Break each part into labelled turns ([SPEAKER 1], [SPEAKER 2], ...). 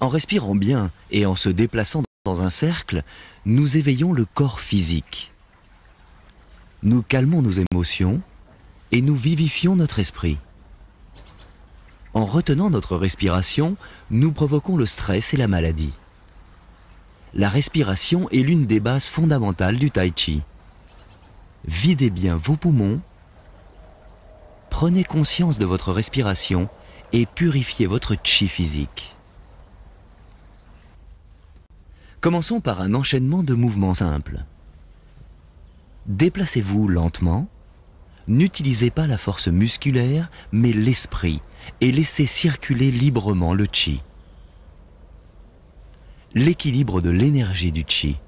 [SPEAKER 1] En respirant bien et en se déplaçant dans un cercle, nous éveillons le corps physique. Nous calmons nos émotions et nous vivifions notre esprit. En retenant notre respiration, nous provoquons le stress et la maladie. La respiration est l'une des bases fondamentales du Tai Chi. Videz bien vos poumons, prenez conscience de votre respiration et purifiez votre chi physique. Commençons par un enchaînement de mouvements simples. Déplacez-vous lentement, n'utilisez pas la force musculaire, mais l'esprit, et laissez circuler librement le chi. L'équilibre de l'énergie du chi.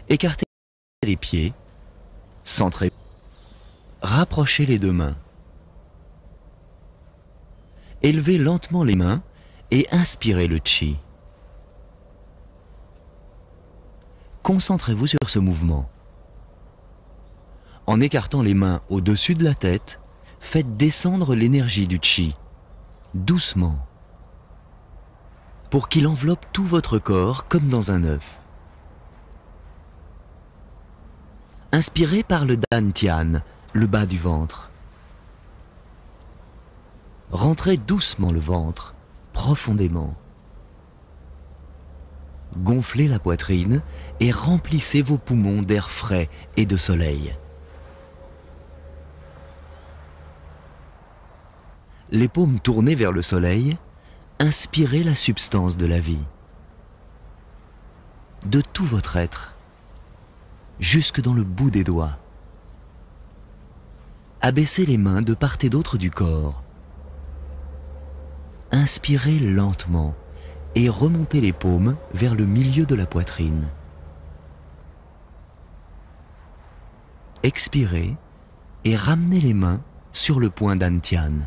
[SPEAKER 1] Écartez les pieds, centrez, rapprochez les deux mains. Élevez lentement les mains et inspirez le chi. Concentrez-vous sur ce mouvement. En écartant les mains au-dessus de la tête, faites descendre l'énergie du chi, doucement, pour qu'il enveloppe tout votre corps comme dans un œuf. Inspirez par le dantian, le bas du ventre. Rentrez doucement le ventre, profondément. Gonflez la poitrine et remplissez vos poumons d'air frais et de soleil. Les paumes tournées vers le soleil, inspirez la substance de la vie. De tout votre être, jusque dans le bout des doigts. Abaissez les mains de part et d'autre du corps. Inspirez lentement et remontez les paumes vers le milieu de la poitrine. Expirez et ramenez les mains sur le point dantian.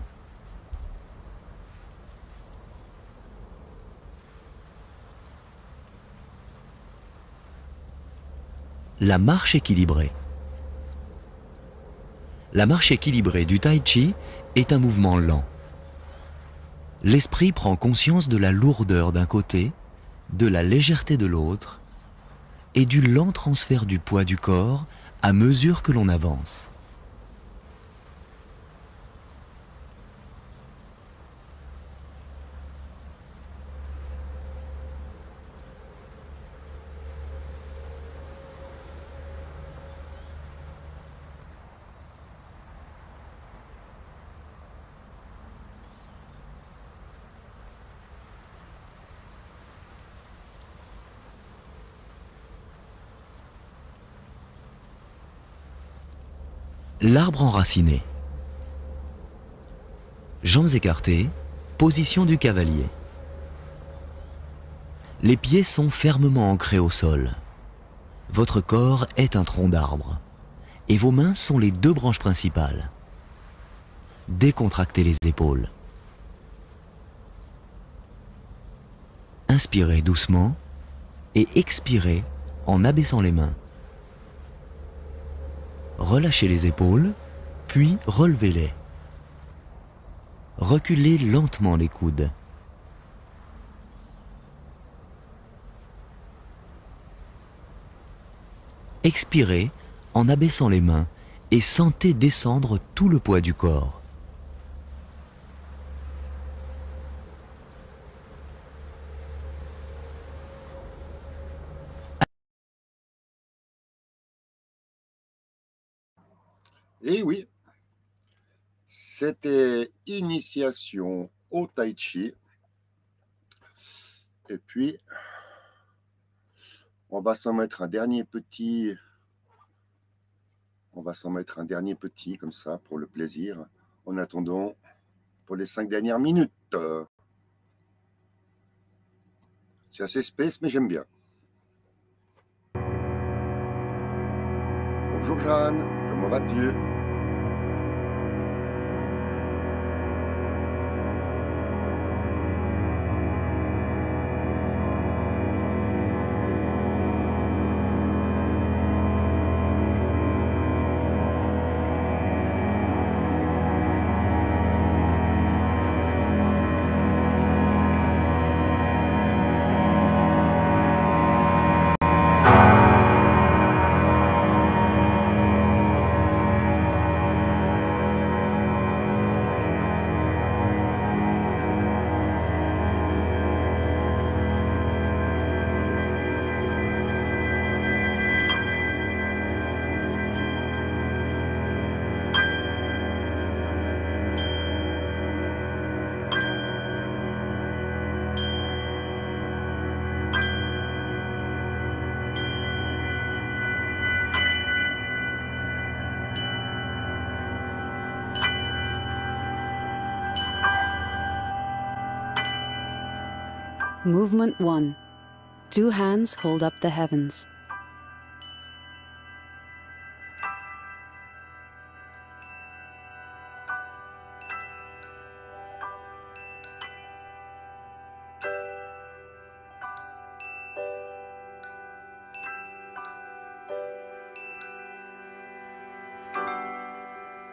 [SPEAKER 1] La marche équilibrée. La marche équilibrée du Tai Chi est un mouvement lent. L'esprit prend conscience de la lourdeur d'un côté, de la légèreté de l'autre, et du lent transfert du poids du corps à mesure que l'on avance. L'arbre enraciné. Jambes écartées, position du cavalier. Les pieds sont fermement ancrés au sol. Votre corps est un tronc d'arbre et vos mains sont les deux branches principales. Décontractez les épaules. Inspirez doucement et expirez en abaissant les mains. Relâchez les épaules, puis relevez-les. Reculez lentement les coudes. Expirez en abaissant les mains et sentez descendre tout le poids du corps.
[SPEAKER 2] Et oui, c'était initiation au Tai Chi. Et puis, on va s'en mettre un dernier petit. On va s'en mettre un dernier petit comme ça pour le plaisir. En attendant, pour les 5 dernières minutes. C'est assez space, mais j'aime bien. Bonjour Jeanne, comment vas-tu ?
[SPEAKER 3] Movement 1. 2 hands hold up the heavens.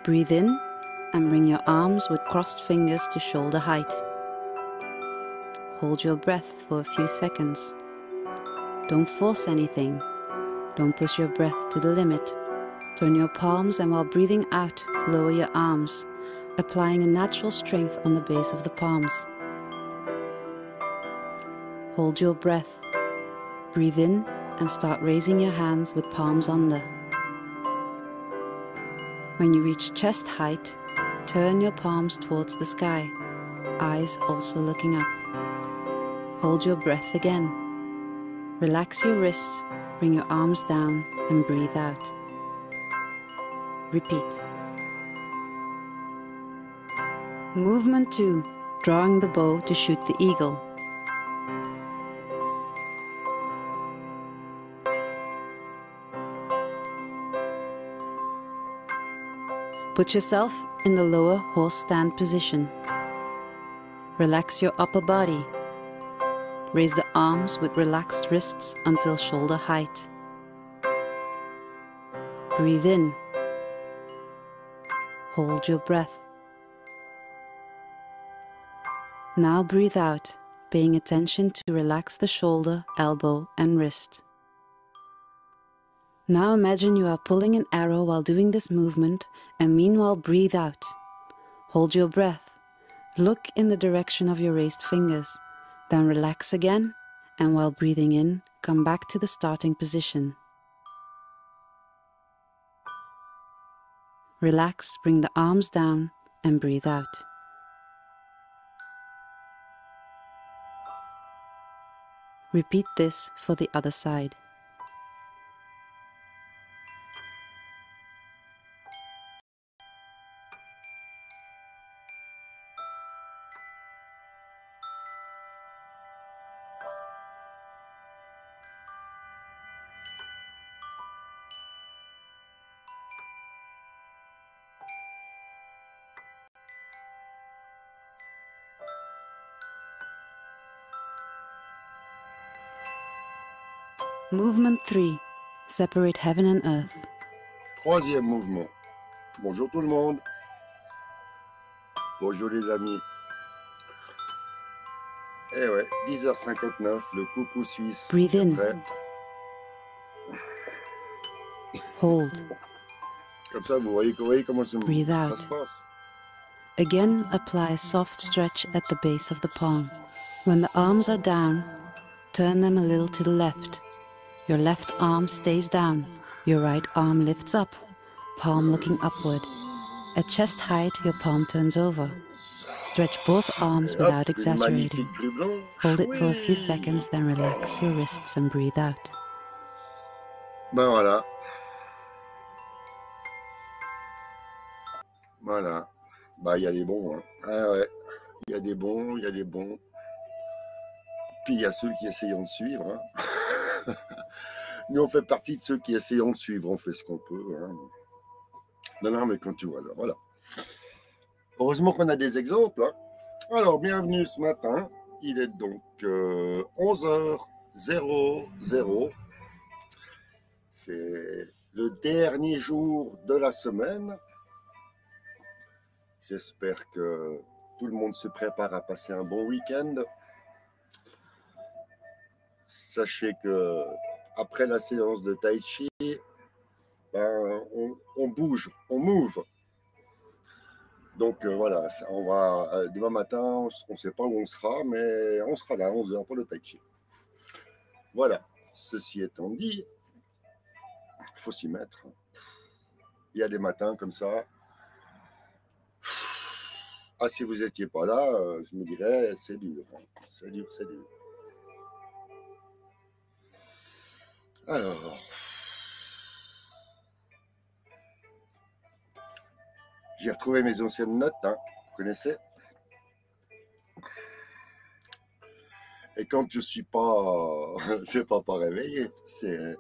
[SPEAKER 3] Breathe in and bring your arms with crossed fingers to shoulder height. Hold your breath for a few seconds. Don't force anything. Don't push your breath to the limit. Turn your palms and while breathing out, lower your arms, applying a natural strength on the base of the palms. Hold your breath. Breathe in and start raising your hands with palms under. When you reach chest height, turn your palms towards the sky, eyes also looking up. Hold your breath again. Relax your wrists, bring your arms down and breathe out. Repeat. Movement 2. Drawing the bow to shoot the eagle. Put yourself in the lower horse stand position. Relax your upper body. Raise the arms with relaxed wrists until shoulder height. Breathe in. Hold your breath. Now breathe out, paying attention to relax the shoulder, elbow, and wrist. Now imagine you are pulling an arrow while doing this movement, and meanwhile breathe out. Hold your breath. Look in the direction of your raised fingers. Then relax again, and while breathing in, come back to the starting position. Relax, bring the arms down, and breathe out. Repeat this for the other side. Movement 3. Separate heaven and earth.
[SPEAKER 2] Troisième mouvement. Bonjour tout le monde. Bonjour les amis. Eh ouais, 10h59, le coucou suisse.
[SPEAKER 3] Breathe in.
[SPEAKER 2] Prêt.
[SPEAKER 3] Hold.
[SPEAKER 2] Comme ça, vous voyez comment ça
[SPEAKER 3] Breathe out.
[SPEAKER 2] se passe.
[SPEAKER 3] Again, apply a soft stretch at the base of the palm. When the arms are down, turn them a little to the left. Your left arm stays down. Your right arm lifts up, palm looking upward. At chest height, your palm turns over. Stretch both arms
[SPEAKER 2] Et hop,
[SPEAKER 3] without
[SPEAKER 2] une
[SPEAKER 3] exaggerating.
[SPEAKER 2] magnifique grue blanche.
[SPEAKER 3] Hold it for a few
[SPEAKER 2] Oui.
[SPEAKER 3] seconds, then relax your wrists and breathe out.
[SPEAKER 2] Ben voilà. Voilà. Bah, il y a des bons. Hein. Ah ouais. Il y a des bons, il y a des bons. Puis il y a ceux qui essayent de suivre. Hein. Nous, on fait partie de ceux qui essayent de suivre. On fait ce qu'on peut. Hein. Non, mais quand tu vois, là, voilà. Heureusement qu'on a des exemples. Hein. Alors, bienvenue ce matin. Il est donc 11h00. C'est le dernier jour de la semaine. J'espère que tout le monde se prépare à passer un bon week-end. Sachez que après la séance de Tai Chi, ben, on bouge, on move. Donc voilà, on va demain matin, on ne sait pas où on sera, mais on sera là à 11h pour le Tai Chi. Voilà, ceci étant dit, il faut s'y mettre. Il y a des matins comme ça. Ah, si vous n'étiez pas là, je me dirais, c'est dur. Hein. C'est dur, c'est dur. Alors, j'ai retrouvé mes anciennes notes, hein, vous connaissez. Et quand je suis pas, c'est pas réveillé, c'est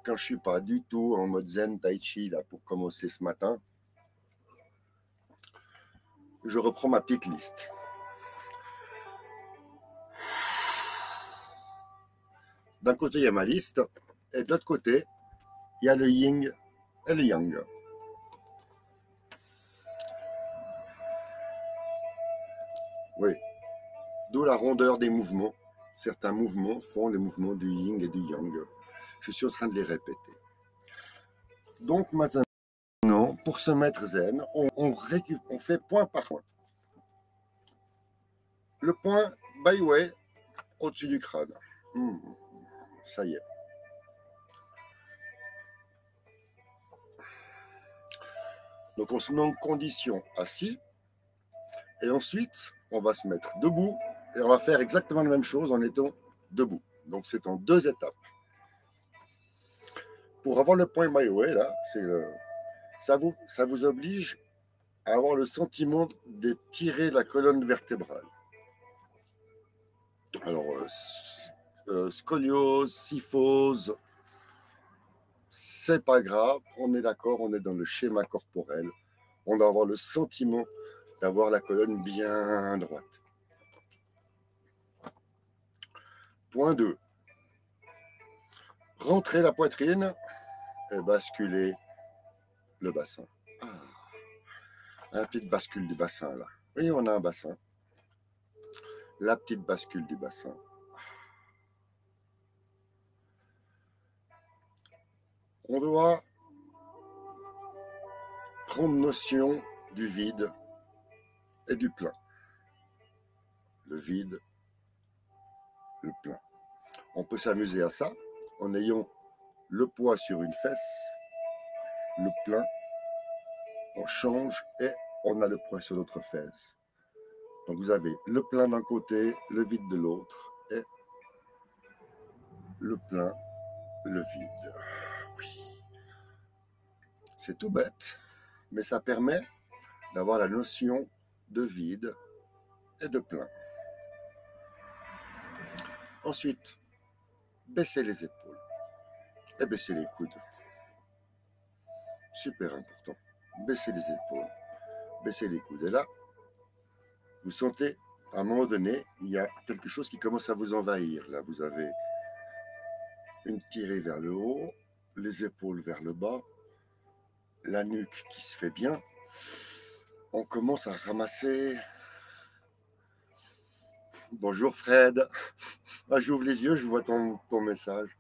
[SPEAKER 2] quand je suis pas du tout en mode zen tai chi là pour commencer ce matin, je reprends ma petite liste. D'un côté, il y a ma liste, et de l'autre côté, il y a le yin et le yang. Oui, d'où la rondeur des mouvements. Certains mouvements font les mouvements du yin et du yang. Je suis en train de les répéter. Donc maintenant, pour se mettre zen, on fait point par point. Le point Baiwei au-dessus du crâne. Ça y est. Donc on se met en condition assis. Et ensuite, on va se mettre debout. Et on va faire exactement la même chose en étant debout. Donc c'est en 2 étapes. Pour avoir le point Baiwei, là, ça vous oblige à avoir le sentiment d'étirer la colonne vertébrale. Alors, scoliose, syphose, c'est pas grave, on est d'accord, on est dans le schéma corporel. On doit avoir le sentiment d'avoir la colonne bien droite. Point 2. Rentrez la poitrine et basculez le bassin. La petite bascule du bassin, là. Oui, on a un bassin. La petite bascule du bassin. On doit prendre notion du vide et du plein. Le vide, le plein. On peut s'amuser à ça en ayant le poids sur une fesse, le plein, on change et on a le poids sur l'autre fesse. Donc vous avez le plein d'un côté, le vide de l'autre et le plein, le vide. Oui. C'est tout bête, mais ça permet d'avoir la notion de vide et de plein. Ensuite, baissez les épaules et baissez les coudes. Super important. Baissez les épaules, baissez les coudes. Et là, vous sentez, à un moment donné, il y a quelque chose qui commence à vous envahir. Là, vous avez une tirée vers le haut, les épaules vers le bas, la nuque qui se fait bien. On commence à ramasser. Bonjour Fred. Ah, j'ouvre les yeux, je vois ton message.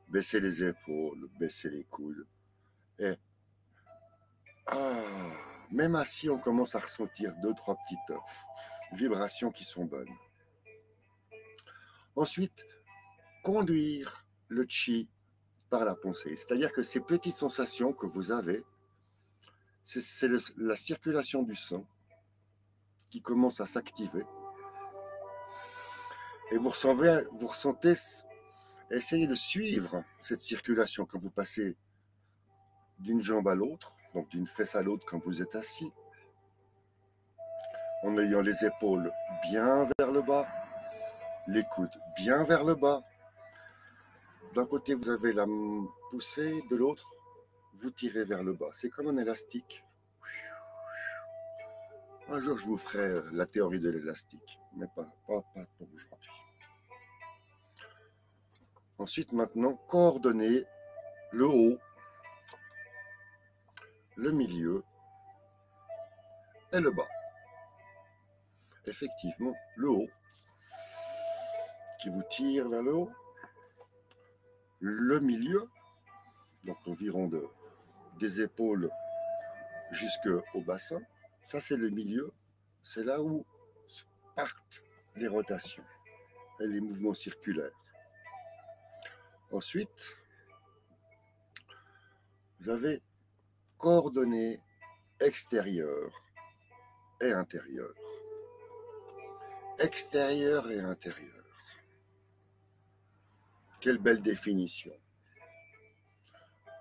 [SPEAKER 2] Baissez les épaules, baissez les coudes. Et même assis, on commence à ressentir 2-3 petites vibrations qui sont bonnes. Ensuite, conduire le chi par la pensée. C'est-à-dire que ces petites sensations que vous avez, c'est la circulation du sang qui commence à s'activer. Et vous ressentez, essayez de suivre cette circulation quand vous passez d'une jambe à l'autre, donc d'une fesse à l'autre quand vous êtes assis, en ayant les épaules bien vers le bas, les coudes bien vers le bas. D'un côté, vous avez la poussée, de l'autre, vous tirez vers le bas. C'est comme un élastique. Un jour, je vous ferai la théorie de l'élastique, mais pas pour aujourd'hui. Ensuite, maintenant, coordonner le haut, le milieu et le bas. Effectivement, le haut qui vous tire vers le haut, le donc environ des épaules jusqu'au bassin. Ça, c'est le milieu. C'est là où partent les rotations et les mouvements circulaires. Ensuite, vous avez coordonnées extérieures et intérieures. Extérieur et intérieur. Quelle belle définition.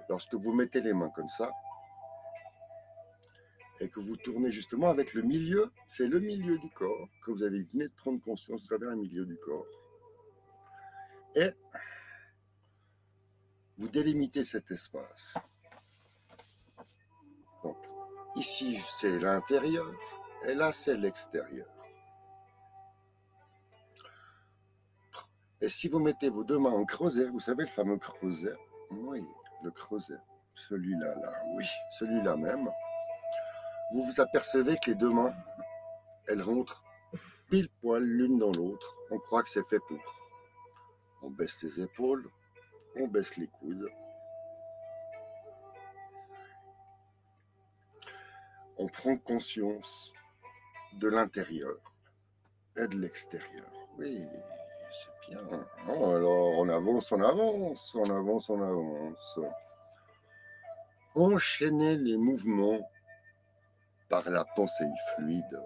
[SPEAKER 2] Lorsque vous mettez les mains comme ça, et que vous tournez justement avec le milieu, c'est le milieu du corps, que vous venez de prendre conscience, vous avez un milieu du corps. Et vous délimitez cet espace. Donc, ici, c'est l'intérieur, et là, c'est l'extérieur. Et si vous mettez vos deux mains en creuset, vous savez le fameux creuset? Oui, le creuset, celui-là, là, oui, celui-là même. Vous vous apercevez que les deux mains, elles rentrent pile poil l'une dans l'autre. On croit que c'est fait pour. On baisse les épaules, on baisse les coudes. On prend conscience de l'intérieur et de l'extérieur. Oui, c'est bien. Oh, alors, on avance, on avance, on avance, on avance. Enchaînez les mouvements par la pensée fluide.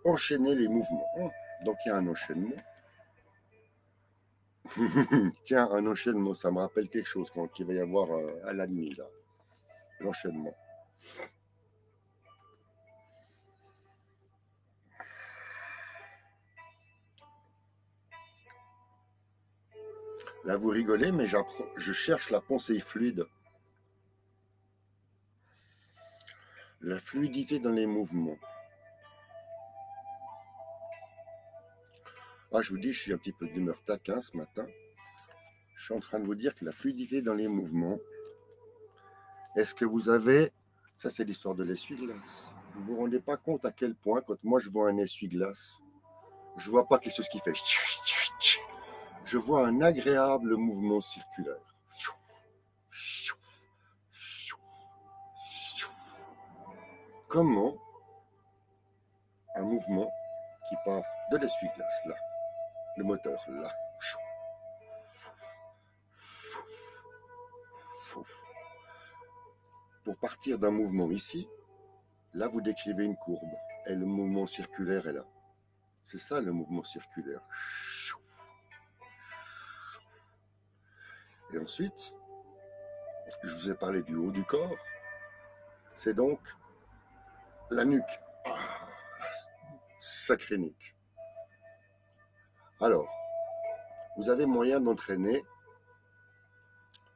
[SPEAKER 2] Enchaîner les mouvements. Donc il y a un enchaînement. Tiens, un enchaînement, ça me rappelle quelque chose qu'il va y avoir à la nuit, là. L'enchaînement. Là, vous rigolez, mais je cherche la pensée fluide. La fluidité dans les mouvements. Ah, je vous dis, je suis un petit peu d'humeur taquin ce matin. Je suis en train de vous dire que la fluidité dans les mouvements, est-ce que vous avez... Ça, c'est l'histoire de l'essuie-glace. Vous ne vous rendez pas compte à quel point, quand moi je vois un essuie-glace, je ne vois pas quelque chose qui fait... Je vois un agréable mouvement circulaire. Comment un mouvement qui part de l'essuie-glace, là, le moteur, là, pour partir d'un mouvement ici, là, vous décrivez une courbe, et le mouvement circulaire est là. C'est ça, le mouvement circulaire. Et ensuite, je vous ai parlé du haut du corps, c'est donc la nuque. Sacrée nuque. Alors, vous avez moyen d'entraîner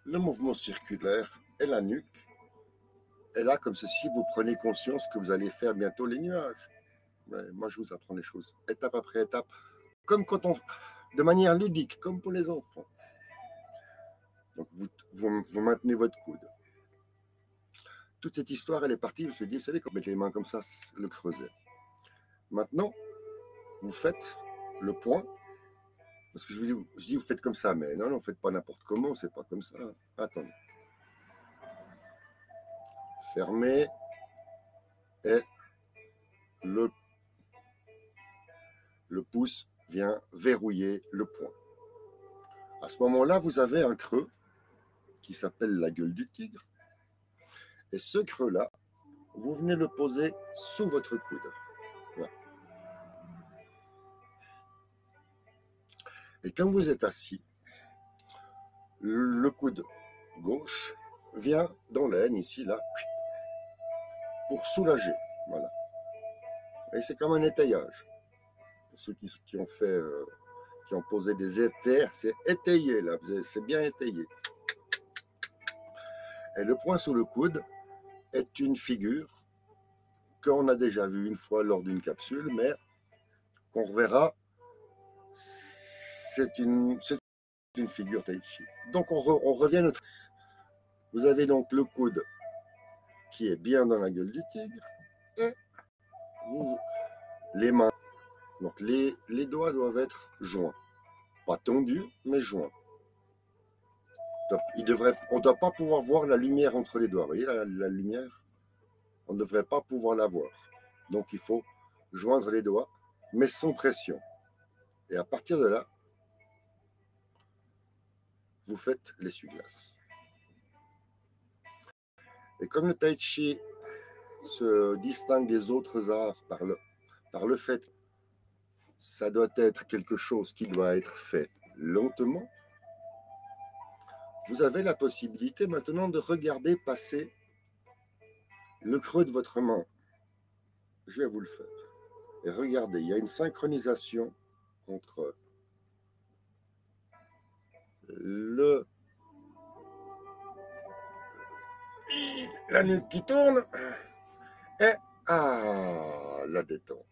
[SPEAKER 2] le mouvement circulaire et la nuque. Et là, comme ceci, vous prenez conscience que vous allez faire bientôt les nuages. Mais moi, je vous apprends les choses étape après étape, comme quand on, de manière ludique, comme pour les enfants. Donc, vous maintenez votre coude. Toute cette histoire, elle est partie. Je me suis dit, vous savez, quand on met les mains comme ça, le creuset. Maintenant, vous faites le point. Parce que je dis, vous faites comme ça, mais non, faites pas n'importe comment, c'est pas comme ça. Attendez. Fermez et le pouce vient verrouiller le point. À ce moment-là, vous avez un creux qui s'appelle la gueule du tigre. Et ce creux-là, vous venez le poser sous votre coude. Voilà. Et quand vous êtes assis, le coude gauche vient dans l'aine, ici, là, pour soulager. Voilà. Et c'est comme un étayage. Pour ceux qui ont fait, qui ont posé des éthers, c'est étayé, là, c'est bien étayé. Et le point sous le coude est une figure qu'on a déjà vue une fois lors d'une capsule, mais qu'on reverra, c'est une figure tai chi. Donc on revient à notre... Vous avez donc le coude qui est bien dans la gueule du tigre, et les mains. Donc les doigts doivent être joints. Pas tendus, mais joints. On ne doit pas pouvoir voir la lumière entre les doigts. Vous voyez la lumière? On ne devrait pas pouvoir la voir. Donc il faut joindre les doigts, mais sans pression. Et à partir de là, vous faites l'essuie-glace. Et comme le tai chi se distingue des autres arts par le fait que ça doit être quelque chose qui doit être fait lentement, vous avez la possibilité maintenant de regarder passer le creux de votre main. Je vais vous le faire. Et regardez, il y a une synchronisation entre la nuque qui tourne et la détente.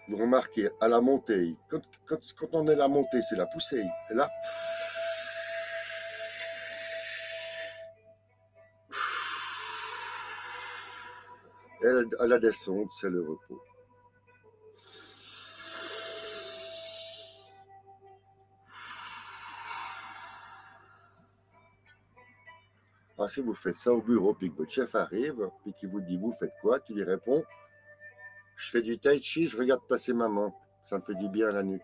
[SPEAKER 2] Vous remarquez, à la montée, quand on est à la montée, c'est la poussée. Et là, et à la descente, c'est le repos. Alors, si vous faites ça au bureau, puis que votre chef arrive, puis qu'il vous dit, vous faites quoi? Tu lui réponds, je fais du tai chi, je regarde passer ma main. Ça me fait du bien à la nuque.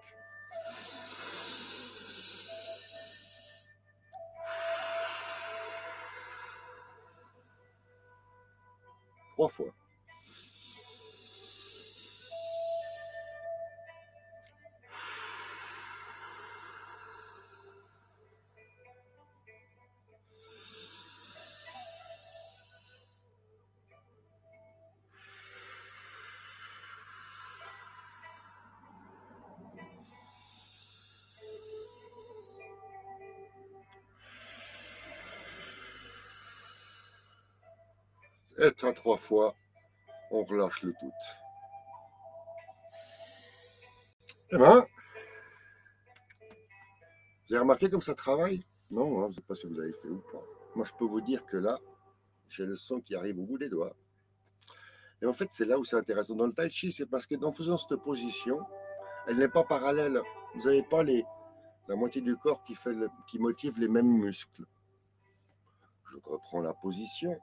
[SPEAKER 2] Trois fois. Et à trois fois, on relâche le tout. Eh bien, vous avez remarqué comme ça travaille? Non, hein, je ne sais pas si vous avez fait ou pas. Moi, je peux vous dire que là, j'ai le son qui arrive au bout des doigts. Et en fait, c'est là où c'est intéressant. Dans le tai chi, c'est parce que en faisant cette position, elle n'est pas parallèle. Vous n'avez pas la moitié du corps qui motive les mêmes muscles. Je reprends la position.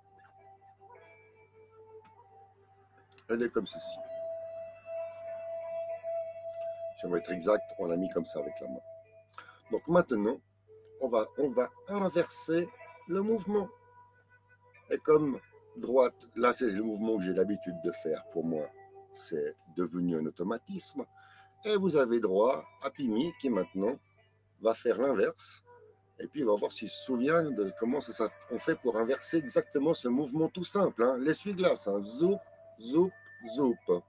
[SPEAKER 2] Elle est comme ceci. Si on va être exact, on l'a mis comme ça avec la main. Donc maintenant, on va inverser le mouvement. Et comme droite, là c'est le mouvement que j'ai l'habitude de faire pour moi, c'est devenu un automatisme. Et vous avez droit à Pimi qui maintenant va faire l'inverse. Et puis il va voir s'il se souvient de comment on fait pour inverser exactement ce mouvement tout simple. Hein. L'essuie-glace, hein. Zoup, zoup, zoup.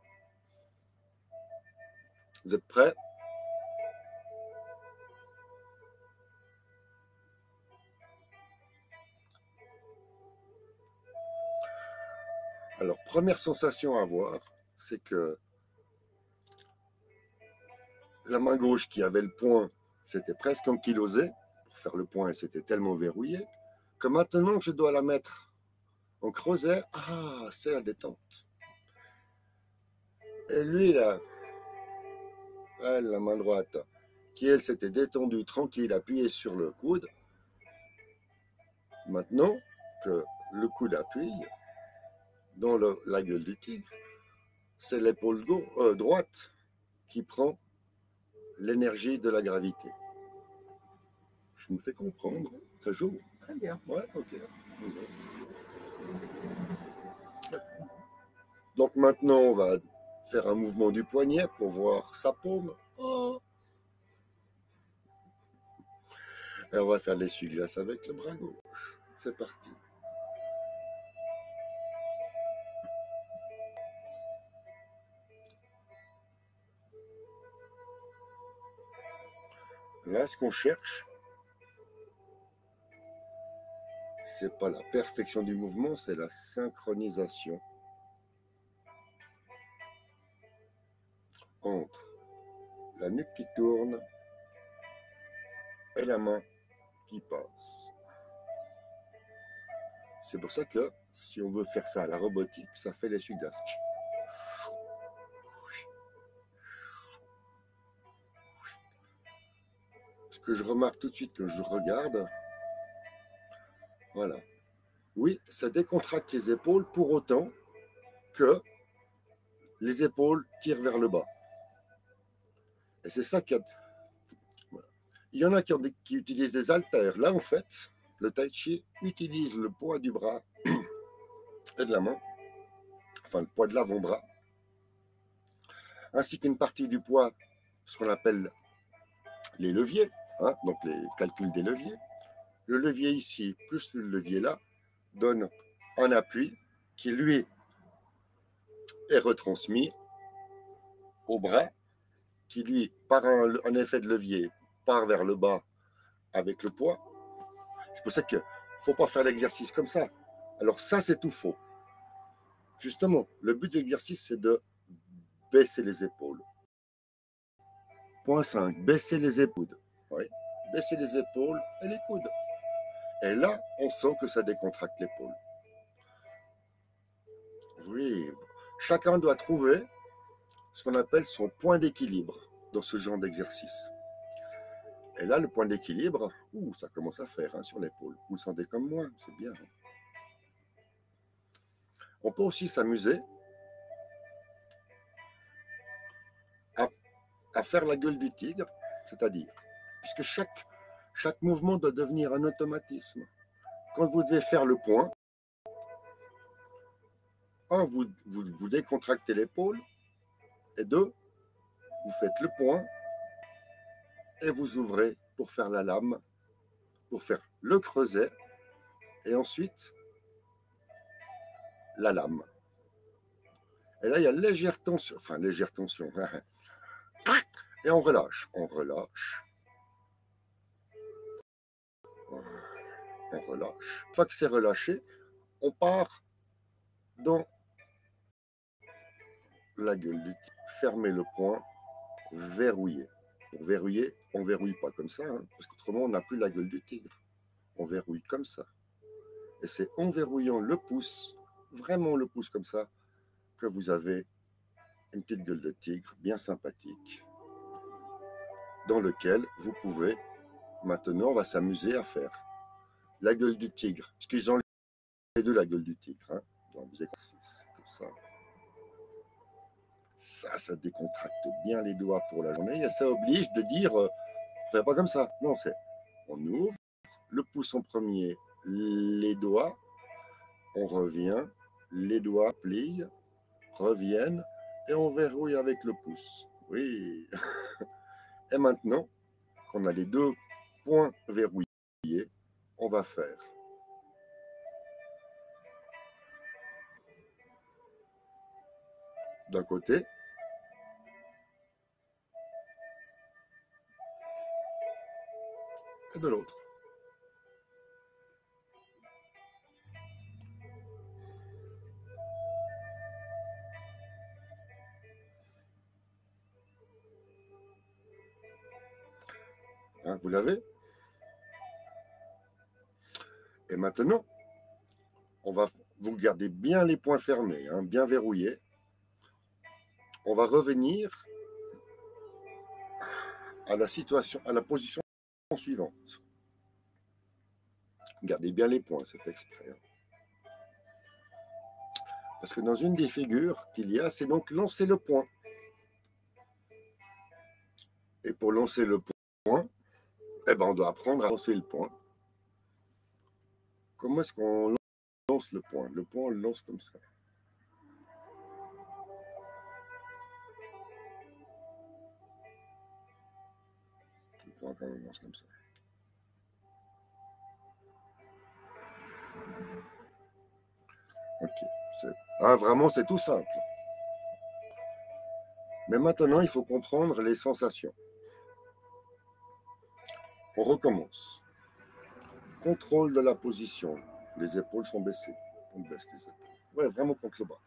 [SPEAKER 2] Vous êtes prêts? Alors, première sensation à avoir, c'est que la main gauche qui avait le poing, c'était presque ankylosé. Pour faire le poing, c'était tellement verrouillé que maintenant que je dois la mettre en creuset, c'est la détente. Et lui, là, la main droite, qui elle s'était détendue, tranquille, appuyée sur le coude. Maintenant que le coude appuie dans la gueule du tigre, c'est l'épaule droite qui prend l'énergie de la gravité. Je me fais comprendre, ça joue.
[SPEAKER 4] Très bien.
[SPEAKER 2] Ouais, ok. Donc maintenant, on va faire un mouvement du poignet pour voir sa paume. Oh. Et on va faire l'essuie-glace avec le bras gauche. C'est parti. Là, ce qu'on cherche, c'est pas la perfection du mouvement, c'est la synchronisation entre la nuque qui tourne et la main qui passe. C'est pour ça que si on veut faire ça à la robotique, ça fait l'essuie-glace. Ce que je remarque tout de suite quand je regarde, voilà. Oui, ça décontracte les épaules pour autant que les épaules tirent vers le bas. Et c'est ça qu'il y a. Voilà. Il y en a qui utilisent des haltères. Là, en fait, le tai chi utilise le poids du bras et de la main, enfin le poids de l'avant-bras, ainsi qu'une partie du poids, ce qu'on appelle les leviers, hein, donc les calculs des leviers. Le levier ici plus le levier là donne un appui qui lui est retransmis au bras, qui lui, par un effet de levier, part vers le bas avec le poids. C'est pour ça qu'il ne faut pas faire l'exercice comme ça. Alors ça, c'est tout faux. Justement, le but de l'exercice, c'est de baisser les épaules. Point 5, baisser les épaules. Oui, baisser les épaules et les coudes. Et là, on sent que ça décontracte l'épaule. Oui, chacun doit trouver ce qu'on appelle son point d'équilibre dans ce genre d'exercice. Et là, le point d'équilibre, ça commence à faire hein, sur l'épaule. Vous le sentez comme moi, c'est bien. On peut aussi s'amuser à faire la gueule du tigre, c'est-à-dire, puisque chaque mouvement doit devenir un automatisme. Quand vous devez faire le point, un, vous décontractez l'épaule, et deux, vous faites le point, et vous ouvrez pour faire la lame, pour faire le creuset, et ensuite la lame. Et là, il y a légère tension, et on relâche, on relâche. Une fois que c'est relâché, on part dans la gueule du tigre. Fermer le poing, verrouiller. Pour verrouiller, on ne verrouille pas comme ça, hein, parce qu'autrement, on n'a plus la gueule du tigre. On verrouille comme ça. Et c'est en verrouillant le pouce, vraiment le pouce comme ça, que vous avez une petite gueule de tigre bien sympathique, dans lequel vous pouvez, maintenant, on va s'amuser à faire la gueule du tigre, parce qu'ils ont les deux la gueule du tigre, hein, dans les exercices, comme ça. Ça décontracte bien les doigts pour la journée, et ça oblige de dire, on ne fait pas comme ça. Non, c'est, on ouvre, le pouce en premier, les doigts, on revient, les doigts plient, reviennent, et on verrouille avec le pouce. Oui. Et maintenant, qu'on a les deux points verrouillés, on va faire d'un côté et de l'autre. Hein, vous l'avez? Et maintenant, vous gardez bien les poings fermés, hein, bien verrouillés. On va revenir à la situation, à la position suivante. Gardez bien les poings, c'est fait exprès. Hein. Parce que dans une des figures qu'il y a, c'est donc lancer le poing. Et pour lancer le poing, on doit apprendre à lancer le poing. Comment est-ce qu'on lance le poing? Le poing, on le lance comme ça. Le poing, on le lance comme ça. Ok. Vraiment, c'est tout simple. Mais maintenant, il faut comprendre les sensations. On recommence. Contrôle de la position. Les épaules sont baissées. On baisse les épaules. Ouais, vraiment contre le bas.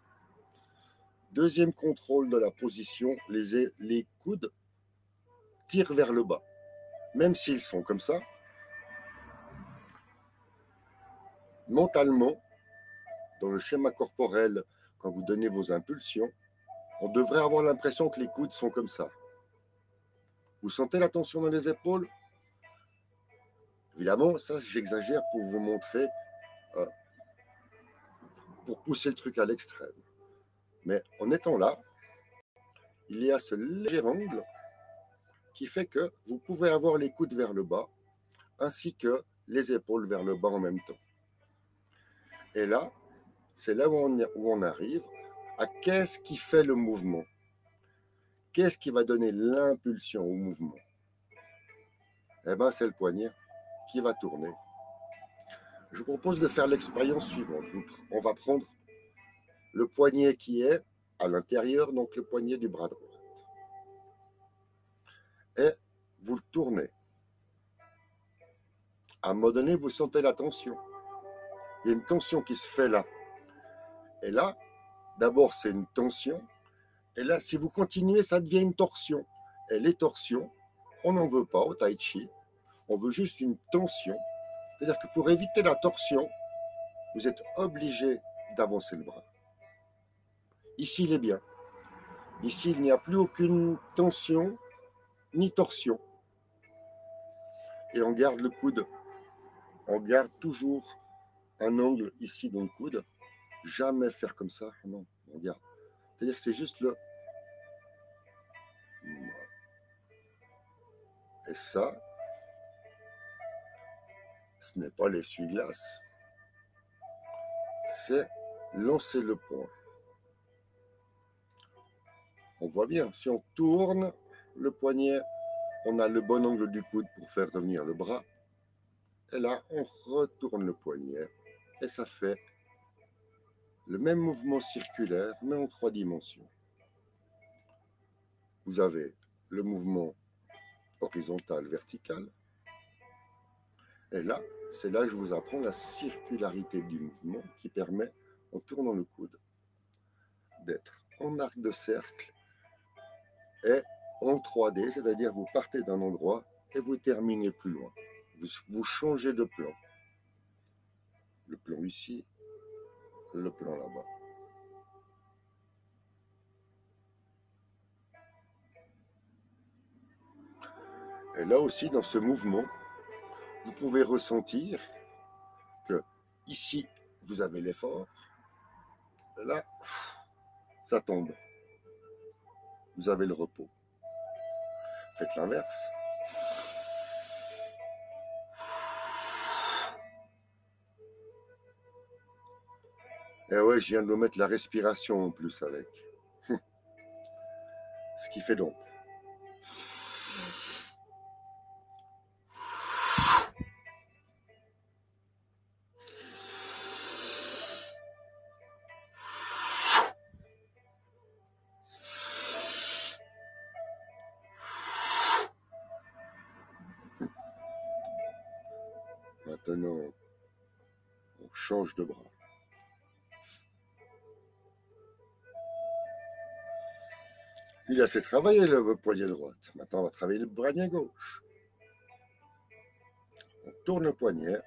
[SPEAKER 2] Deuxième contrôle de la position. Les coudes tirent vers le bas. Même s'ils sont comme ça, mentalement, dans le schéma corporel, quand vous donnez vos impulsions, on devrait avoir l'impression que les coudes sont comme ça. Vous sentez la tension dans les épaules? Évidemment, ça, j'exagère pour vous montrer, pour pousser le truc à l'extrême. Mais en étant là, il y a ce léger angle qui fait que vous pouvez avoir les coudes vers le bas, ainsi que les épaules vers le bas en même temps. Et là, c'est là où on arrive à qu'est-ce qui fait le mouvement? Qu'est-ce qui va donner l'impulsion au mouvement? eh ben, c'est le poignet qui va tourner. Je vous propose de faire l'expérience suivante. On va prendre le poignet qui est à l'intérieur, donc le poignet du bras droit. Et vous le tournez. À un moment donné, vous sentez la tension. Il y a une tension qui se fait là. Et là, d'abord, c'est une tension. Et là, si vous continuez, ça devient une torsion. Et les torsions, on n'en veut pas au tai chi. On veut juste une tension. C'est-à-dire que pour éviter la torsion, vous êtes obligé d'avancer le bras. Ici, il est bien. Ici, il n'y a plus aucune tension ni torsion. Et on garde le coude. On garde toujours un angle ici dans le coude. Jamais faire comme ça. Non, on garde. C'est-à-dire que c'est juste le... Et ça, ce n'est pas l'essuie-glace. C'est lancer le poing. On voit bien, si on tourne le poignet, on a le bon angle du coude pour faire revenir le bras. Et là, on retourne le poignet et ça fait le même mouvement circulaire, mais en 3 dimensions. Vous avez le mouvement horizontal, vertical. Et là, c'est là que je vous apprends la circularité du mouvement qui permet, en tournant le coude, d'être en arc de cercle et en 3D, c'est-à-dire vous partez d'un endroit et vous terminez plus loin. Vous changez de plan. Le plan ici, le plan là-bas. Et là aussi, dans ce mouvement, vous pouvez ressentir que ici, vous avez l'effort. Et là, ça tombe. Vous avez le repos. Faites l'inverse. Et ouais, je viens de vous mettre la respiration en plus avec. Ce qui fait donc. Maintenant, on change de bras. Il a assez travaillé le poignet droite. Maintenant, on va travailler le poignet gauche. On tourne le poignet.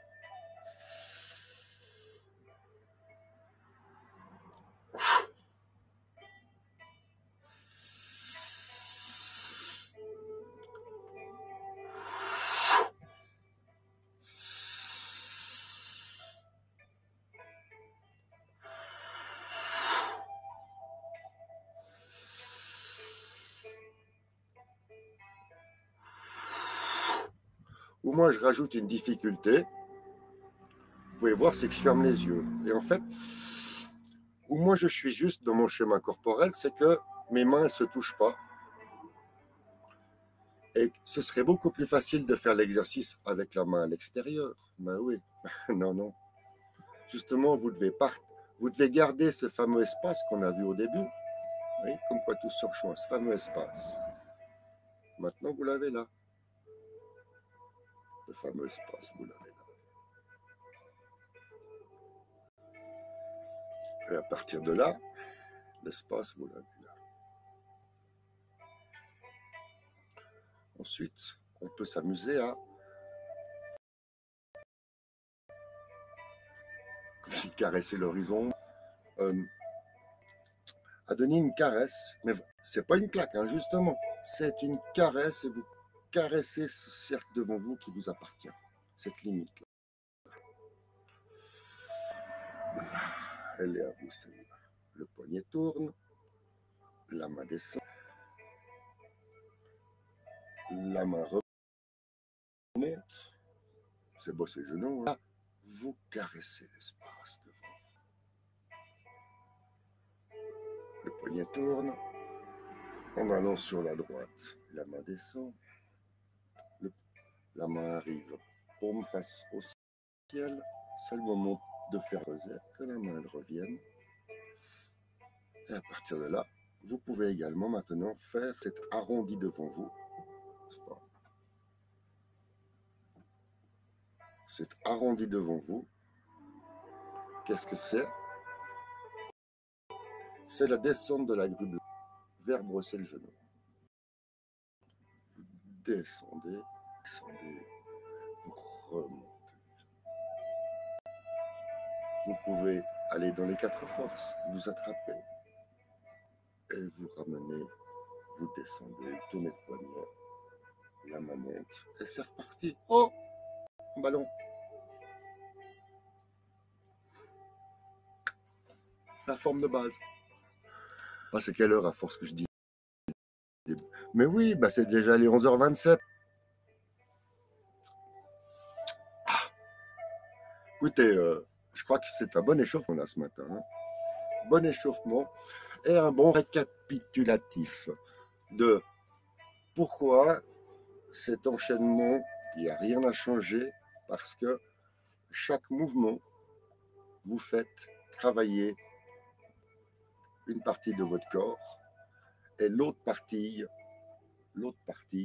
[SPEAKER 2] Ou moi, je rajoute une difficulté. Vous pouvez voir, c'est que je ferme les yeux. Et en fait, où moi je suis juste dans mon schéma corporel, c'est que mes mains ne se touchent pas. Et ce serait beaucoup plus facile de faire l'exercice avec la main à l'extérieur. Ben oui, non, non. Justement, vous devez garder ce fameux espace qu'on a vu au début. Vous voyez, comme quoi tout se rejoint, ce fameux espace. Maintenant, vous l'avez là. Le fameux espace, vous l'avez là. Et à partir de là, l'espace, vous l'avez là. Ensuite, on peut s'amuser à, comme si caresser l'horizon, à donner une caresse, mais c'est pas une claque, hein, justement, c'est une caresse et vous caressez ce cercle devant vous qui vous appartient, cette limite-là. Elle est à vous, celle-là. Le poignet tourne, la main descend, la main remonte, c'est beau ces genoux, là, vous caressez l'espace devant vous. Le poignet tourne, en allant sur la droite, la main descend, La main arrive, paume face au ciel. C'est le moment de faire que la main elle revienne. Et à partir de là, vous pouvez également maintenant faire cet arrondi devant vous. Cet arrondi devant vous, qu'est-ce que c'est? C'est la descente de la grue blanche vers brosser le genou. Vous descendez, descendez, vous remontez. Vous pouvez aller dans les quatre forces, vous attrapez et vous ramenez, vous descendez, tournez le poignet, la main monte et c'est reparti. Oh, un ballon. La forme de base. Ah, c'est quelle heure à force que je dis? Mais oui, bah c'est déjà les 11h27. Ah. Écoutez, je crois que c'est un bon échauffement là ce matin. Hein. Bon échauffement et un bon récapitulatif de pourquoi cet enchaînement, il n'y a rien à changer parce que chaque mouvement, vous faites travailler une partie de votre corps et l'autre partie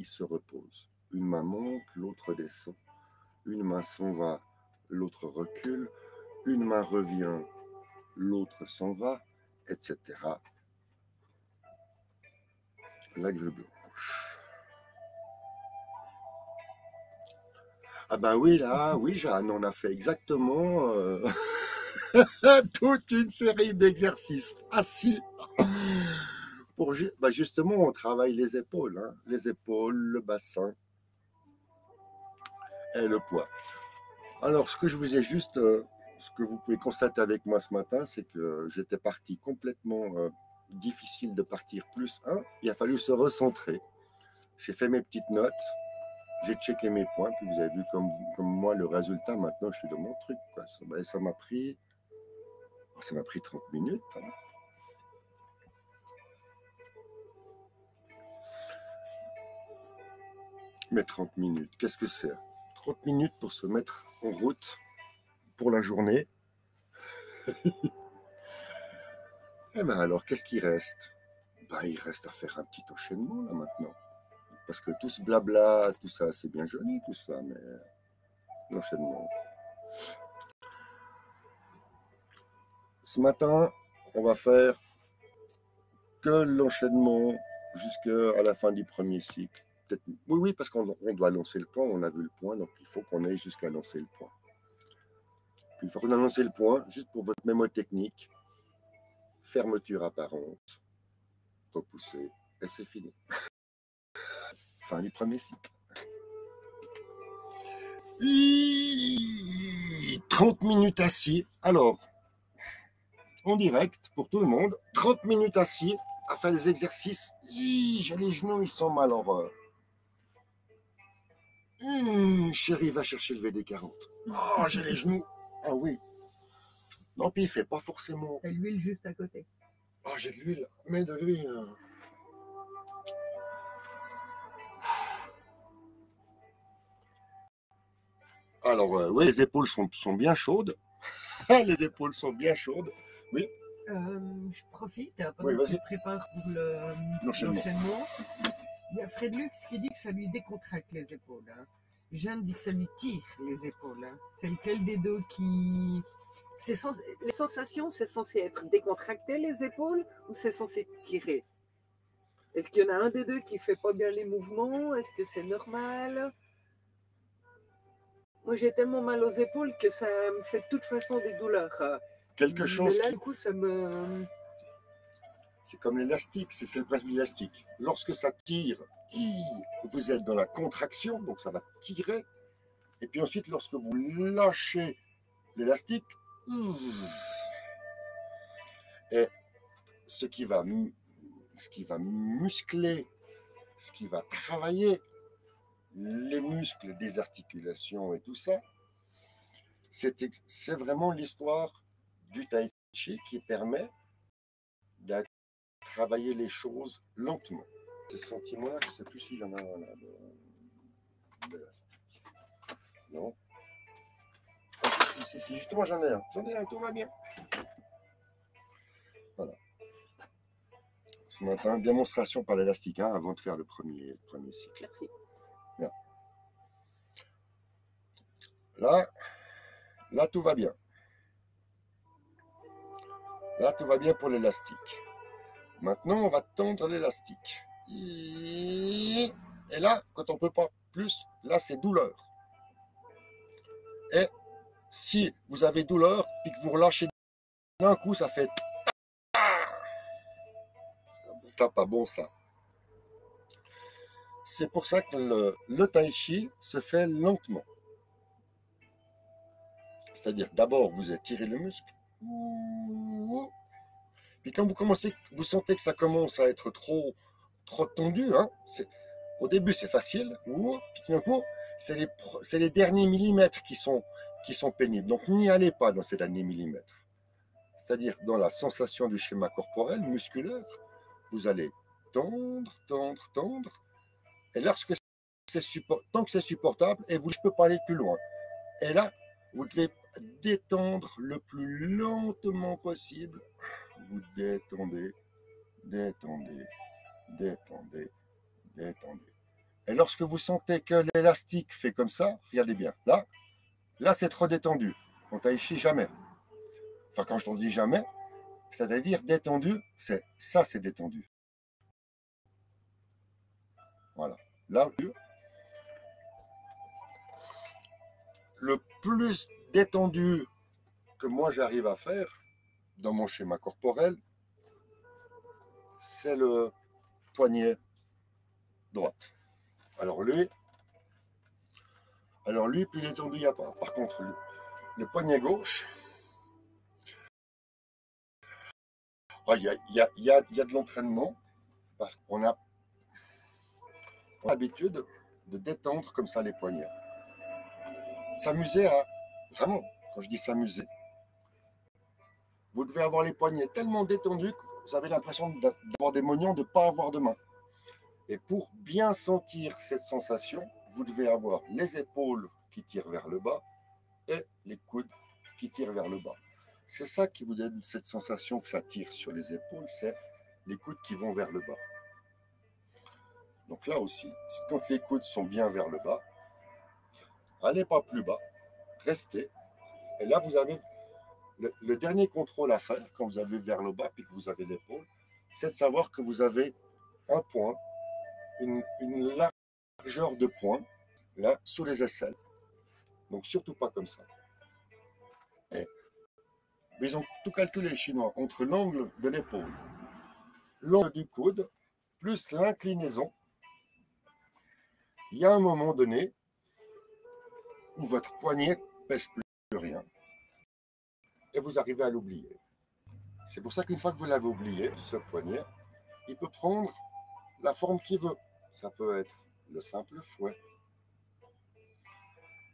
[SPEAKER 2] se repose. Une main monte, l'autre descend. Une main s'en va, l'autre recule. Une main revient, l'autre s'en va, etc. La grue blanche. Ah ben oui, là, oui, Jeanne, on a fait exactement toute une série d'exercices assis. Pour justement, on travaille les épaules, hein, le bassin et le poids. Alors, ce que je vous ai juste, ce que vous pouvez constater avec moi ce matin, c'est que j'étais parti complètement difficile de partir plus 1. Il a fallu se recentrer. J'ai fait mes petites notes, j'ai checké mes points, puis vous avez vu comme moi le résultat. Maintenant, je suis dans mon truc. Quoi. Ça m'a pris 30 minutes. Hein. Mais 30 minutes, qu'est-ce que c'est? 30 minutes pour se mettre en route pour la journée. Eh bien alors, qu'est-ce qui reste? Ben, il reste à faire un petit enchaînement là maintenant. Parce que tout ce blabla, tout ça, c'est bien joli tout ça, mais l'enchaînement. Ce matin, on va faire que l'enchaînement jusqu'à la fin du premier cycle. Oui, parce qu'on doit lancer le point, on a vu le point, donc il faut qu'on aille jusqu'à lancer le point. Puis une fois qu'on a lancé le point, juste pour votre mémotechnique, fermeture apparente, repousser, et c'est fini. Fin du premier cycle. 30 minutes assis. Alors, en direct, pour tout le monde, 30 minutes assis à faire des exercices. J'ai les genoux, ils sont mal en horreur. Chérie, va chercher le VD40. Oh, j'ai les genoux. Ah oui. Non, puis il fait pas forcément.
[SPEAKER 4] T'as l'huile juste à côté.
[SPEAKER 2] Oh, j'ai de l'huile. Mais de l'huile. Alors, oui, les épaules sont bien chaudes. Les épaules sont bien chaudes. Oui.
[SPEAKER 4] Je profite pendant que tu te prépares pour l'enchaînement. Il y a Fred Lux qui dit que ça lui décontracte les épaules. Hein. Jeanne dit que ça lui tire les épaules. Hein. C'est lequel des deux qui... Les sensations, c'est censé être décontracté les épaules ou c'est censé tirer? Est-ce qu'il y en a un des deux qui fait pas bien les mouvements? Est-ce que c'est normal? Moi, j'ai tellement mal aux épaules que ça me fait de toute façon des douleurs.
[SPEAKER 2] Quelque chose.
[SPEAKER 4] Mais là, du coup, ça me...
[SPEAKER 2] C'est comme l'élastique, c'est le principe de l'élastique. Lorsque ça tire, vous êtes dans la contraction, donc ça va tirer. Et puis ensuite, lorsque vous lâchez l'élastique, et ce qui va muscler, ce qui va travailler les muscles des articulations et tout ça, c'est vraiment l'histoire du tai chi qui permet de travailler les choses lentement. Ce sentiment-là, je ne sais plus si j'en ai un là, d'élastique. Non. Si, justement, j'en ai un, tout va bien. Voilà. Ce matin, démonstration par l'élastique, hein, avant de faire le premier cycle.
[SPEAKER 4] Merci.
[SPEAKER 2] Bien. Là, tout va bien. Là, tout va bien pour l'élastique. Maintenant, on va tendre l'élastique. Et là, quand on ne peut pas plus, là, c'est douleur. Et si vous avez douleur, puis que vous relâchez d'un coup, ça fait... C'est pas bon, ça. C'est pour ça que le tai chi se fait lentement. C'est-à-dire, d'abord, vous étirez le muscle. Puis quand vous sentez que ça commence à être trop tendu, hein, au début, c'est facile. Puis tout d'un coup, c'est les derniers millimètres qui sont pénibles. Donc, n'y allez pas dans ces derniers millimètres. C'est-à-dire, dans la sensation du schéma corporel, musculaire, vous allez tendre. Et lorsque tant que c'est supportable, et je ne peux pas aller plus loin. Et là, vous devez détendre le plus lentement possible. Vous détendez. Et lorsque vous sentez que l'élastique fait comme ça, regardez bien. Là c'est trop détendu. En tai chi, jamais. Enfin, quand je dis jamais, c'est-à-dire détendu, c'est détendu. Voilà. Là, le plus détendu que moi j'arrive à faire dans mon schéma corporel, c'est le poignet droite. Alors lui, plus détendu, il n'y a pas. Par contre, le poignet gauche, il y a de l'entraînement parce qu'on a l'habitude de détendre comme ça les poignets. S'amuser à, vraiment, quand je dis s'amuser, vous devez avoir les poignets tellement détendus que vous avez l'impression d'avoir des mognons, de ne pas avoir de main. Et pour bien sentir cette sensation, vous devez avoir les épaules qui tirent vers le bas et les coudes qui tirent vers le bas. C'est ça qui vous donne cette sensation que ça tire sur les épaules, c'est les coudes qui vont vers le bas. Donc là aussi, quand les coudes sont bien vers le bas, allez pas plus bas, restez. Et là, vous avez le dernier contrôle à faire quand vous avez vers le bas et que vous avez l'épaule, c'est de savoir que vous avez un point, une largeur de point, là, sous les aisselles. Donc surtout pas comme ça. Mais ils ont tout calculé, les Chinois, entre l'angle de l'épaule, l'angle du coude, plus l'inclinaison. Il y a un moment donné où votre poignet pèse plus rien. Et vous arrivez à l'oublier. C'est pour ça qu'une fois que vous l'avez oublié, ce poignet, il peut prendre la forme qu'il veut. Ça peut être le simple fouet.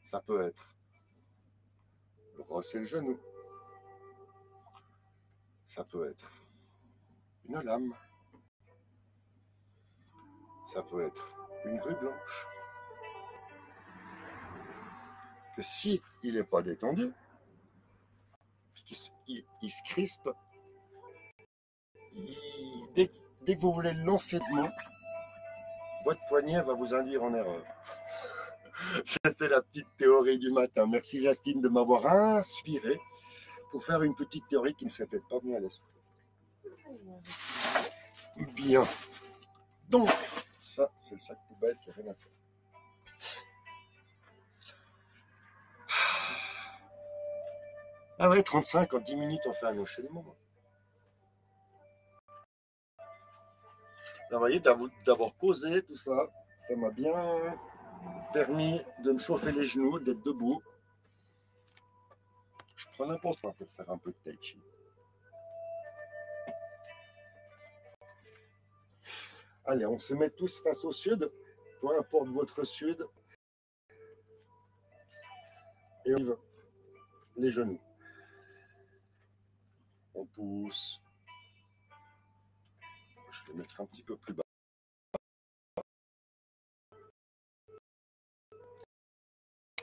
[SPEAKER 2] Ça peut être brosser le genou. Ça peut être une lame. Ça peut être une grue blanche. Que si il n'est pas détendu, il se crispe, dès que vous voulez le lancer de main, votre poignet va vous induire en erreur. C'était la petite théorie du matin. Merci Jacqueline de m'avoir inspiré pour faire une petite théorie qui ne serait peut-être pas venue à l'esprit. Bien. Donc, ça, c'est le sac poubelle qui n'a rien à faire. Ah ouais, 35, en 10 minutes, on fait un enchaînement. Vous voyez, d'avoir causé tout ça, ça m'a bien permis de me chauffer les genoux, d'être debout. Je prends n'importe quoi pour faire un peu de tai chi. Allez, on se met tous face au sud, peu importe votre sud. Et on y va. Les genoux. On pousse. Je vais mettre un petit peu plus bas.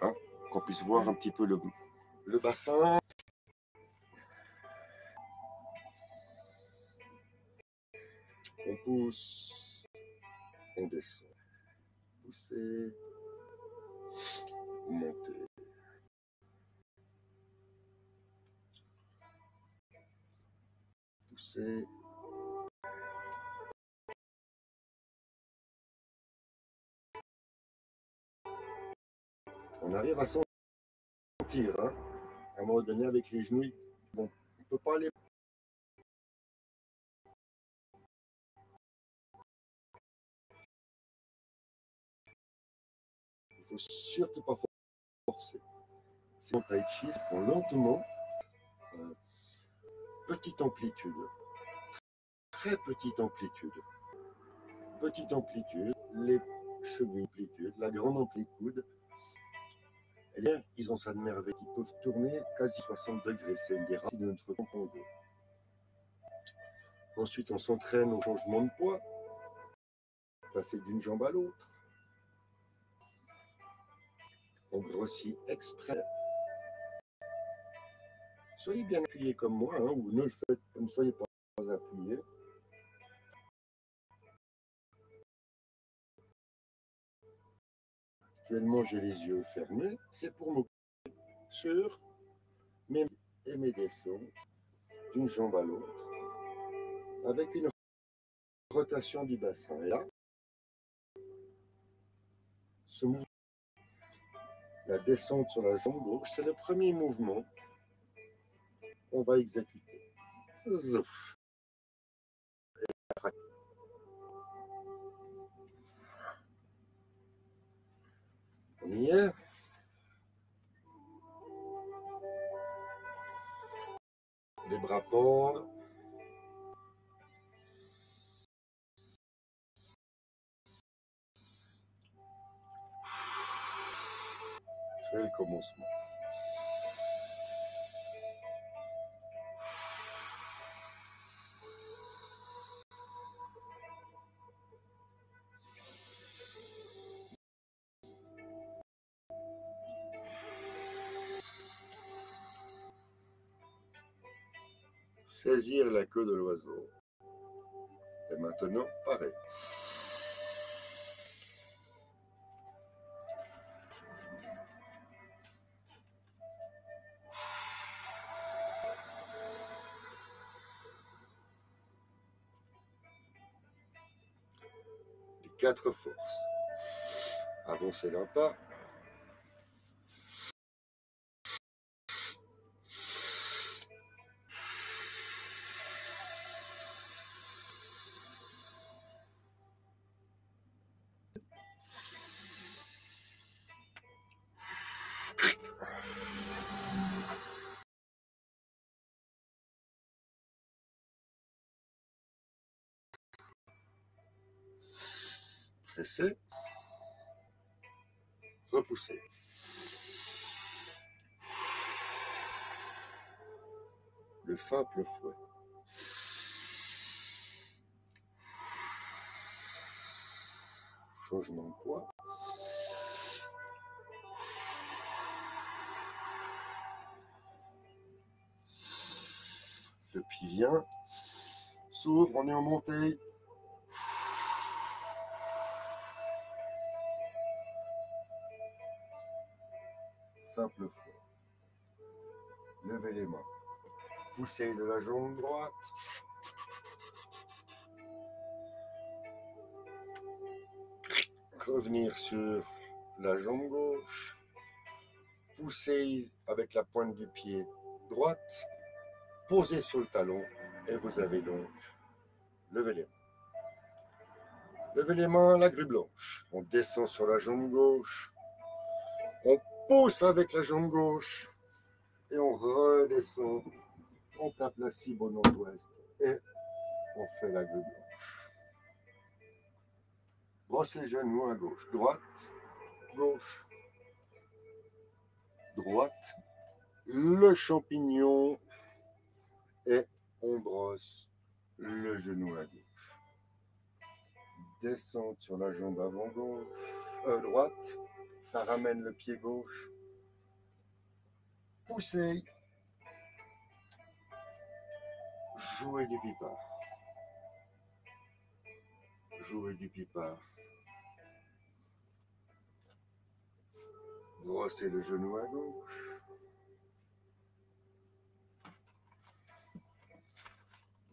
[SPEAKER 2] Hein? qu'on puisse voir un petit peu le bassin. On pousse, on descend, pousser, monter. Pousser. On arrive à sentir, hein, à un moment donné avec les genoux. Bon, on ne peut pas aller. Il ne faut surtout pas forcer. C'est en tai chi, ils font lentement, petite amplitude, très petite amplitude. Petite amplitude, les chevilles amplitude, la grande amplitude. Et là, ils ont ça de merveille, ils peuvent tourner quasi 60 degrés, c'est une des rares de notre temps qu'on veut. Ensuite, on s'entraîne au changement de poids, passer d'une jambe à l'autre. On grossit exprès. Soyez bien appuyés comme moi, hein, ou ne le faites, ne soyez pas appuyés. Actuellement, j'ai les yeux fermés. C'est pour m'occuper sur mes descentes d'une jambe à l'autre, avec une rotation du bassin. Et là, ce mouvement, la descente sur la jambe gauche, c'est le premier mouvement qu'on va exécuter. Zouf. On y est. Les bras pendent. C'est le commencement. Saisir la queue de l'oiseau. Et maintenant, pareil. Les 4 forces. Avancer d'un pas. Presser. Repousser. Le simple fouet. Changement de poids. Le pied vient, s'ouvre, on est en montée. Simple fouet. Levez les mains. Poussez de la jambe droite. Revenir sur la jambe gauche. Poussez avec la pointe du pied droite. Posez sur le talon et vous avez donc levé les mains. Levez les mains, la grue blanche. On descend sur la jambe gauche. On pousse avec la jambe gauche et on redescend. On tape la cible au nord-ouest et on fait la grue blanche. Brosse les genoux à gauche, droite, gauche, droite. Le champignon et on brosse le genou à gauche. Descente sur la jambe avant gauche, droite. Ça ramène le pied gauche poussez, jouez du pipa, jouez du pipa, brossez le genou à gauche,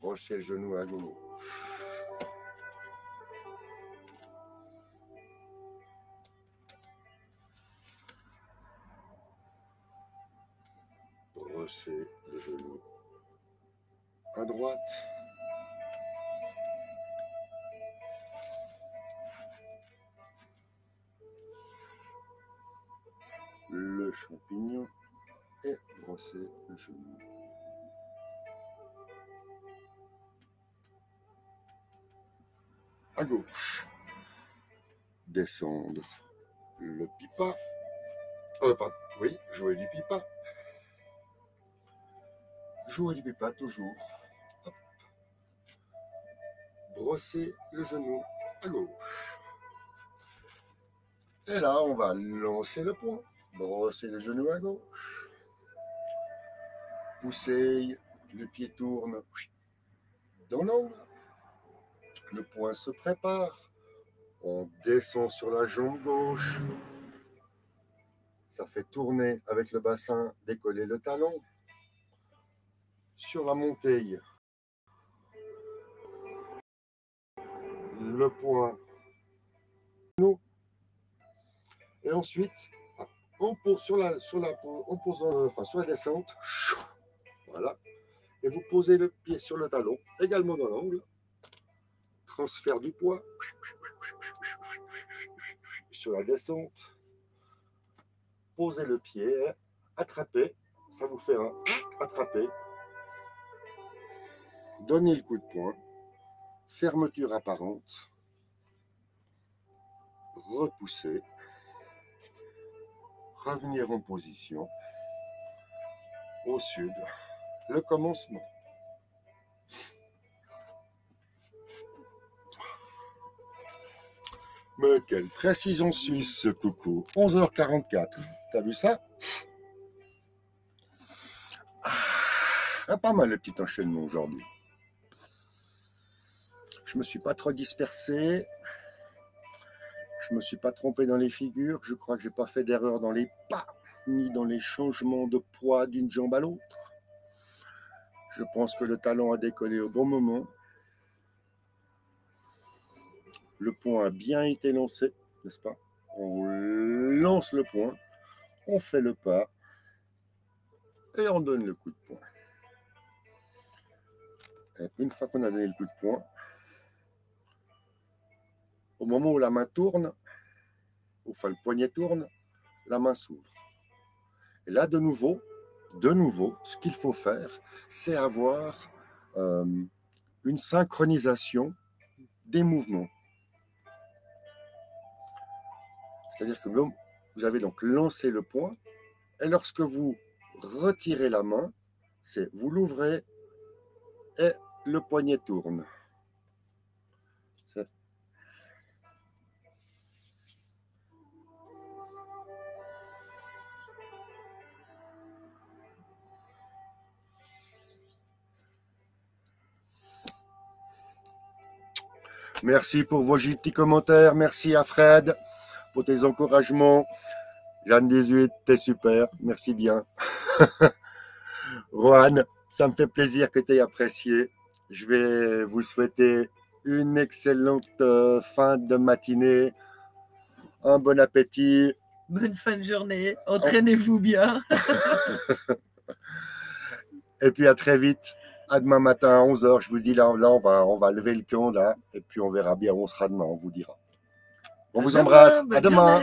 [SPEAKER 2] brossez le genou à gauche, brossez le genou à droite, le champignon et brosser le genou. À gauche, descendre le pipa. Oui, jouer du pipa. Jouer du pipa toujours. Hop. Brosser le genou à gauche. Et là, on va lancer le poing. Brosser le genou à gauche. Pousser, le pied tourne dans l'angle. Le poing se prépare. On descend sur la jambe gauche. Ça fait tourner avec le bassin, décoller le talon. Sur la montée, le poing. Et ensuite, on pose sur la descente. Voilà. Et vous posez le pied sur le talon, également dans l'angle. Transfert du poids. Sur la descente. Posez le pied, attrapez. Ça vous fait un attraper. Donnez le coup de poing. Fermeture apparente. Repoussez. Revenir en position. Au sud. Le commencement. Mais quelle précision suisse, ce coucou. 11h44. T'as vu ça? Pas mal le petit enchaînement aujourd'hui. Je me suis pas trop dispersé. Je me suis pas trompé dans les figures. Je crois que j'ai pas fait d'erreur dans les pas, ni dans les changements de poids d'une jambe à l'autre. Je pense que le talon a décollé au bon moment. Le point a bien été lancé, n'est-ce pas? On lance le point, on fait le pas et on donne le coup de poing. Et une fois qu'on a donné le coup de poing, au moment où la main tourne, enfin le poignet tourne, la main s'ouvre. Et là, de nouveau, ce qu'il faut faire, c'est avoir une synchronisation des mouvements. C'est-à-dire que vous avez donc lancé le poing, et lorsque vous retirez la main, c'est vous l'ouvrez et le poignet tourne. Merci pour vos petits commentaires. Merci à Fred pour tes encouragements. Jeanne 18, t'es super. Merci bien. Rohan, ça me fait plaisir que tu aies apprécié. Je vais vous souhaiter une excellente fin de matinée. Un bon appétit.
[SPEAKER 4] Bonne fin de journée. Entraînez-vous bien.
[SPEAKER 2] Et puis à très vite. À demain matin à 11h. Je vous dis là on va lever le camp là. Et puis on verra bien où on sera demain. On vous dira. On vous embrasse. À demain.